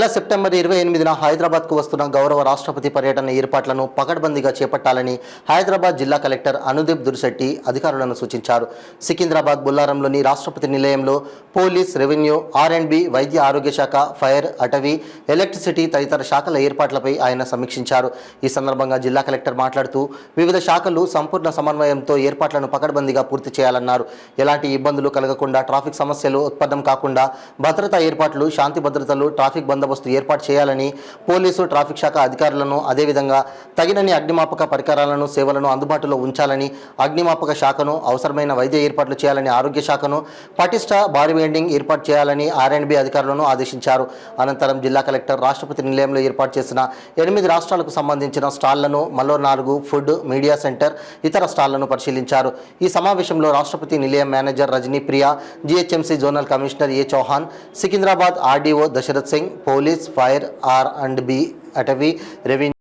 నెల సెప్టెంబర్ 28న హైదరాబాద్కు వస్తున్న గౌరవ రాష్ట్రపతి పర్యటన ఏర్పాట్లను పకడ్బందీగా చేపట్టాలని హైదరాబాద్ జిల్లా కలెక్టర్ అనుదీప్ దురిశెట్టి అధికారులను సూచించారు. సికింద్రాబాద్ బుల్లారంలోని రాష్ట్రపతి నిలయంలో పోలీస్, రెవెన్యూ, ఆర్&బి, వైద్య ఆరోగ్య శాఖ, ఫైర్, అటవీ, ఎలక్ట్రిసిటీ తదితర శాఖల ఏర్పాట్లపై ఆయన సమీక్షించారు. ఈ సందర్భంగా జిల్లా కలెక్టర్ మాట్లాడుతూ వివిధ శాఖలు సంపూర్ణ సమన్వయంతో ఏర్పాట్లను పకడ్బందీగా పూర్తి చేయాలన్నారు. ఎలాంటి ఇబ్బందులు కలగకుండా, ట్రాఫిక్ సమస్యలు ఉత్పన్నం కాకుండా భద్రతా ఏర్పాట్లు, శాంతి భద్రతలు, ట్రాఫిక్ బందోబస్తు ఏర్పాటు చేయాలని పోలీసు, ట్రాఫిక్ శాఖ అధికారులను, అదేవిధంగా తగినన్ని అగ్నిమాపక పరికరాలను, సేవలను అందుబాటులో ఉంచాలని అగ్నిమాపక శాఖను, అవసరమైన వైద్య ఏర్పాట్లు చేయాలని ఆరోగ్య శాఖను, పటిష్ట బారిబేండింగ్ ఏర్పాటు చేయాలని ఆర్&బి అధికారులను ఆదేశించారు. అనంతరం జిల్లా కలెక్టర్ రాష్ట్రపతి నిలయంలో ఏర్పాటు చేసిన 8 రాష్ట్రాలకు సంబంధించిన స్టాళ్లను, మరో 4 ఫుడ్, మీడియా సెంటర్, ఇతర స్టాళ్లను పరిశీలించారు. ఈ సమావేశంలో Rashtrapati Nilayam manager Rajani Priya, GHMC zonal commissioner A Chauhan, Secunderabad RDO Dasharath Singh, police, fire, R and B, అటవీ, రెవెన్యూ